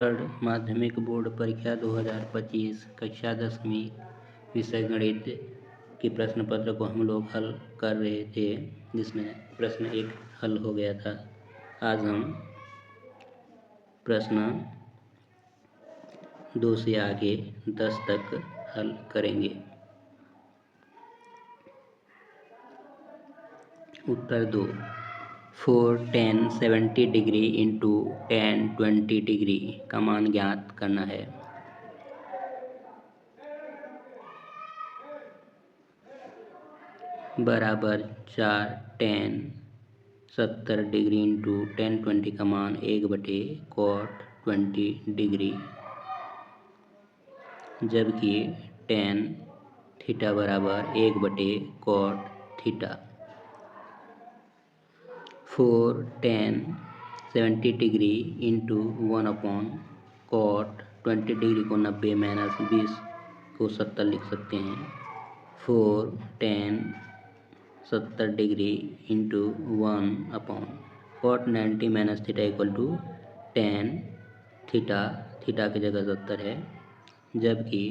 Third माध्यमिक board परीक्षा 2025 कक्षा 10वीं विषय गणित के प्रश्न पत्र को हम लोग हल कर रहे थे, जिसमें प्रश्न 1 हल हो गया था। आज हम प्रश्न 2 से आगे 10 तक हल करेंगे। उत्तर 2, 4 tan 70 degree into tan 20 degree का मान ज्ञात करना है। बराबर 4 tan 70 डिग्री इंटू tan 20 का मान 1/cot 20 डिग्री, जबकि tan थीटा बराबर 1/cot theta. 4 tan 70 degree into 1/cot 20 degree को 90 माइनस 20 को 70 लिख सकते हैं। 4 tan 70 degree into 1/cot 90 minus theta equal to tan theta, theta की जगह 70 है, जबकि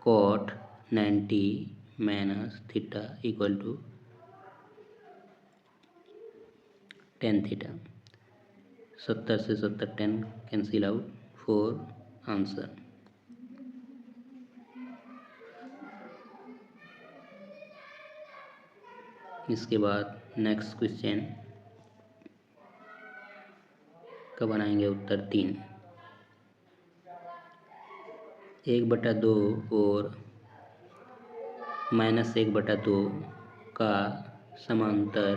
cot 90 minus theta equal to tan थीटा। 70 से 70 tan कैंसिल आउट, 4 आंसर। इसके बाद नेक्स्ट क्वेश्चन का बनाएंगे उत्तर 3। 1/2 और -1/2 का समांतर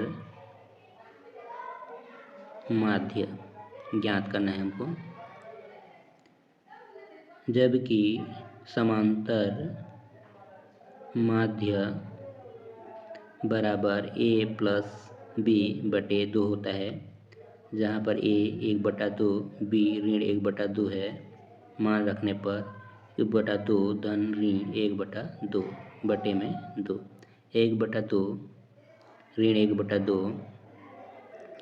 माध्य ज्ञात करना है हमको, जबकि समांतर माध्य बराबर a प्लस b/2 होता है, जहाँ पर a 1/2 b ऋण 1/2 है। मान रखने पर 1/2 धन ऋण 1/2 बटे में 2, 1/2 ऋण 1/2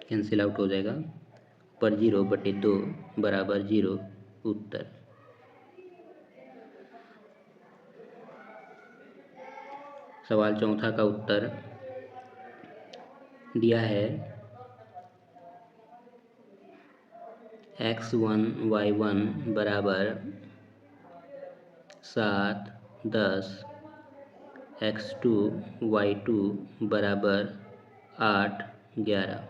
कैंसिल आउट हो जाएगा, पर 0/2 बराबर 0 उत्तर। सवाल चौथा का उत्तर दिया है x1 y1 बराबर 7 10, x2 y2 बराबर 8 11।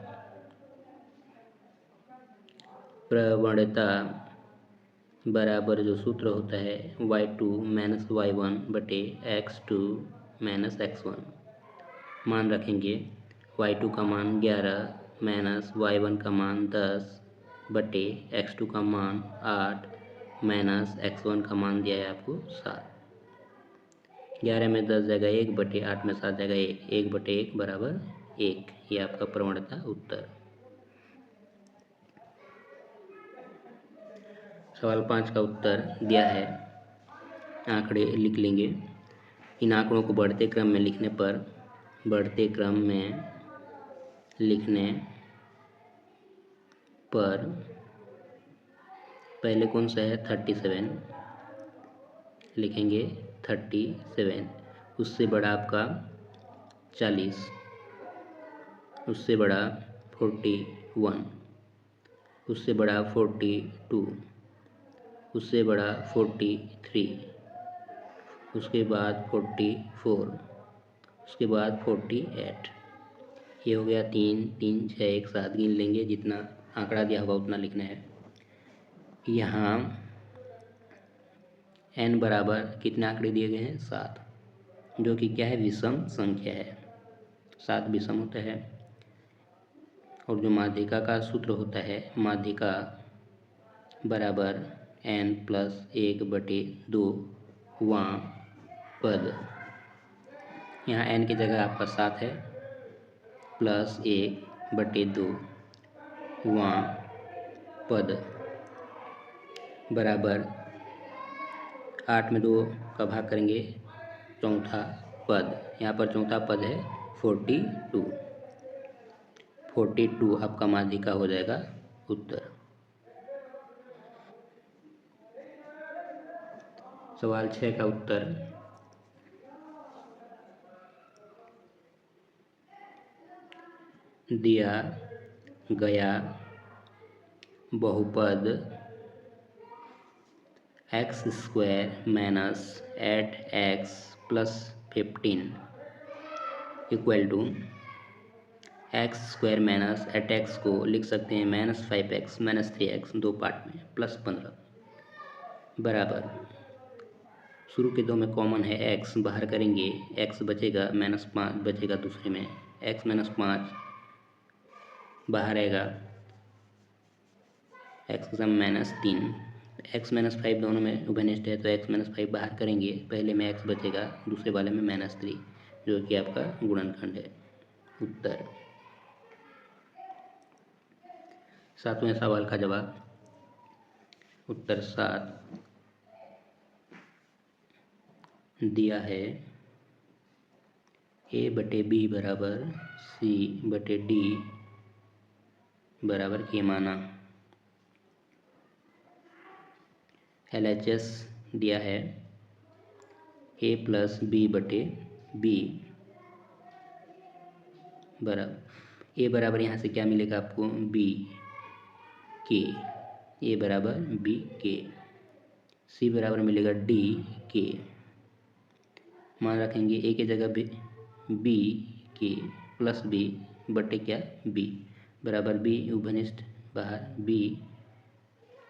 प्रवणता बराबर जो सूत्र होता है y2 माइनस y1 बटे x2 माइनस x1। मान रखेंगे y2 का मान 11 माइनस y1 का मान 10 बटे x2 का मान 8 माइनस x1 का मान दिया है आपको 7। 11 में 10 जाएगा 1 बटे 8 में 7 जाएगा 1, 1/1 बराबर 1। ये आपका प्रवणता उत्तर। सवाल 5 का उत्तर दिया है, आंकड़े लिख लेंगे। इन आंकड़ों को बढ़ते क्रम में लिखने पर, बढ़ते क्रम में लिखने पर पहले कौन सा है 37 लिखेंगे, 37, उससे बड़ा आपका 40, उससे बड़ा 41, उससे बड़ा 42, उससे बड़ा 43, उसके बाद 44, उसके बाद 48। ये हो गया 3 3 6, एक साथ गिन लेंगे, जितना आंकड़ा दिया होगा उतना लिखना है। यहाँ n बराबर कितने आंकड़े दिए गए हैं 7, जो कि क्या है विषम संख्या है, 7 विषम होता है। और जो माध्यिका का सूत्र होता है, माध्यिका बराबर n प्लस 1/2 वां पद। यहाँ n की जगह आपका 7 है, प्लस 1/2 वां पद बराबर 8 में 2 का भाग करेंगे, चौथा पद। यहाँ पर चौथा पद है 42, 42 आपका माध्यिका हो जाएगा उत्तर। सवाल 6 का उत्तर दिया गया बहुपद x square minus 8x plus 15 equal to x square minus 8x को लिख सकते हैं -5x -3x दो पार्ट में प्लस 15 बराबर शुरू के दो में कॉमन है x बाहर करेंगे x बचेगा -5 बचेगा दूसरे में x -5 बाहर आएगा x का -3 x -5 दोनों में उभयनिष्ठ है तो x -5 बाहर करेंगे पहले में x बचेगा दूसरे वाले में -3 जो कि आपका गुणनखंड है। उत्तर 7वें सवाल का जवाब उत्तर 7 दिया है a/b बराबर c/d बराबर के माना LHS दिया है a + b/b बराबर a बराबर यहाँ से क्या मिलेगा आपको b k a बराबर b k c बराबर मिलेगा d k मान रखेंगे a की जगह b k प्लस b बटे क्या b बराबर b उभयनिष्ठ बाहर b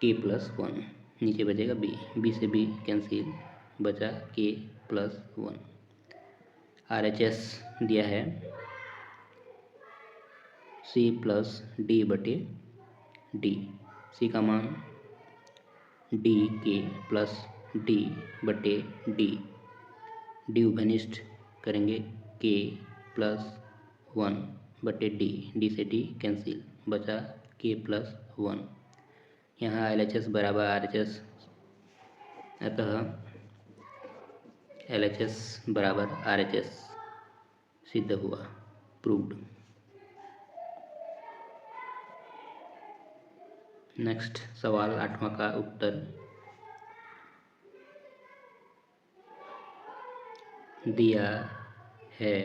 k + 1 नीचे बचेगा b से b कैंसिल बचा k + 1। RHS दिया है c + d/d c का मान d k plus d/d D उभयनिष्ठ करेंगे k + 1/d से d कैंसिल बचा k + 1। यहाँ LHS बराबर RHS अतः LHS बराबर RHS सिद्ध हुआ प्रूव्ड। नेक्स्ट सवाल 8वां का उत्तर दिया है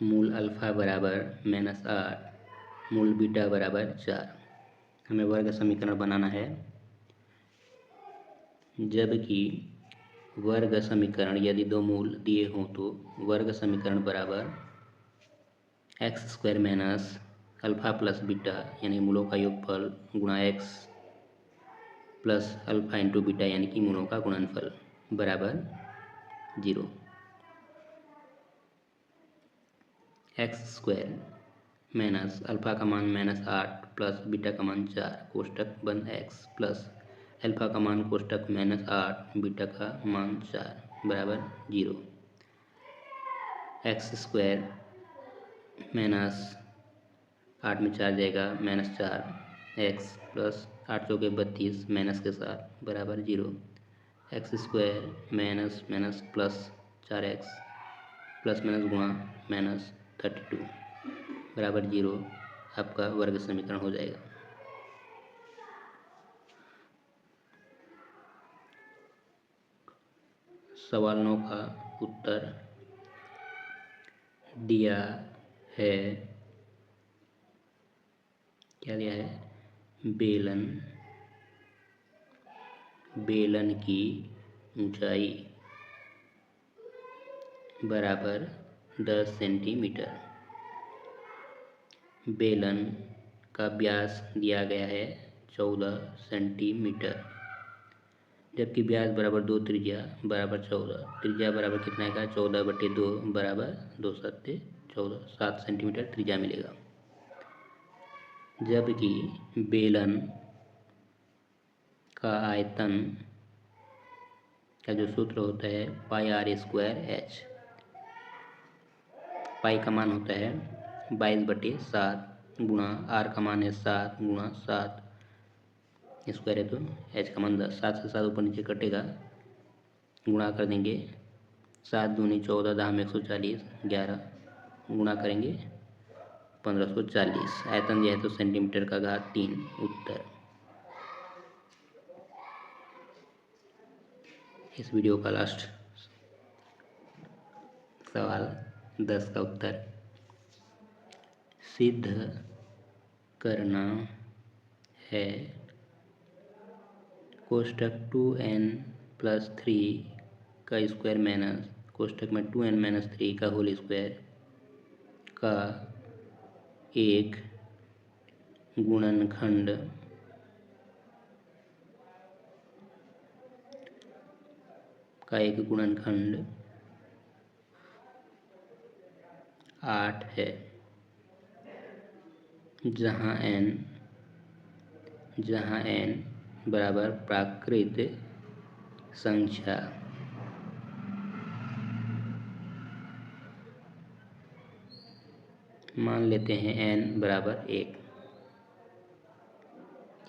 मूल अल्फा बराबर -8 मूल बीटा बराबर 4। हमें वर्ग समीकरण बनाना है जबकि वर्ग समीकरण यदि दो मूल दिए हों तो वर्ग समीकरण बराबर x² minus alpha plus beta यानी मूलों का योगफल गुणा x plus alpha into beta यानी कि मूलों का गुणनफल बराबर 0। x² माइनस अल्फा का मान -8 प्लस बीटा का मान 4 कोष्टक बंद x प्लस अल्फा का मान कोष्टक -8 बीटा का मान 4 बराबर 0। x² माइनस 8 में 4 जाएगा -4 x प्लस 8 चौके 32 माइनस के साथ बराबर 0। x² minus minus plus 4x plus minus गुणा -32 बराबर 0 आपका वर्ग समीकरण हो जाएगा। सवाल 9 का उत्तर दिया है क्या दिया है बेलन की ऊंचाई बराबर 10 सेंटीमीटर। बेलन का व्यास दिया गया है 14 सेंटीमीटर जबकि व्यास बराबर 2 त्रिज्या बराबर 14 त्रिज्या बराबर कितना का 14/2 बराबर 2 7 14 7 सेंटीमीटर त्रिज्या मिलेगा। जबकि बेलन का आयतन का जो सूत्र होता है πr²h पाई का मान होता है 22/7 गुणा r का मान है 7 गुणा 7 स्क्वायर है तो h का मान 10 7 से 7 ऊपर नीचे कटेगा गुणा कर देंगे 7 दूनी 14 दाम 140 11 गुणा करेंगे 1540 आयतन दिया है तो सेंटीमीटर का घात 3 उत्तर इस वीडियो का लास्ट सवाल 10 का उत्तर सिद्ध करना है कोष्टक 2n+3 का स्क्वायर माइनस कोष्टक में 2n-3 का होल स्क्वायर का एक गुणनखंड का 8 है जहाँ n बराबर प्राकृत संख्या मान लेते हैं n बराबर 1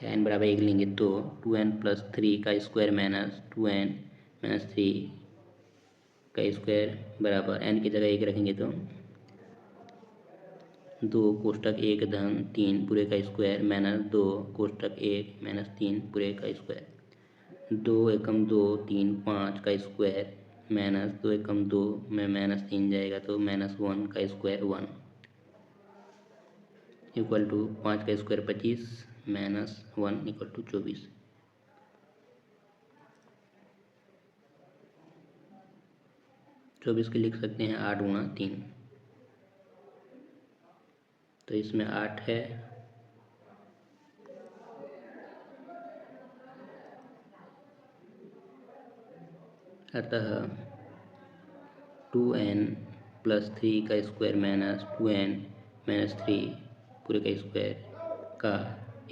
या n बराबर 1 लेंगे तो 2n+3 का स्क्वायर माइनस 2n-3 का स्क्वायर बराबर n की जगह 1 रखेंगे तो 2 कोष्टक 1 धन 3 पूरे का स्क्वायर माइनस 2 कोष्टक 1 माइनस 3 पूरे का स्क्वायर 2 एकम 2 3 5 का स्क्वायर माइनस 2 एकम 2 में -3 जाएगा तो -1 का स्क्वायर 1 इक्वल टू 5 का स्क्वायर 25 -1 इक्वल टू 24। 24 के लिख सकते हैं 8 गुणा 3 तो इसमें 8 है अतः 2n+3 का स्क्वायर माइनस 2n-3 पूरे का स्क्वायर का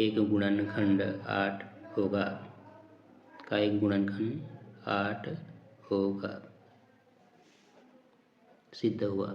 एक गुणनखंड 8 होगा का एक गुणनखंड 8 होगा सिद्ध हुआ।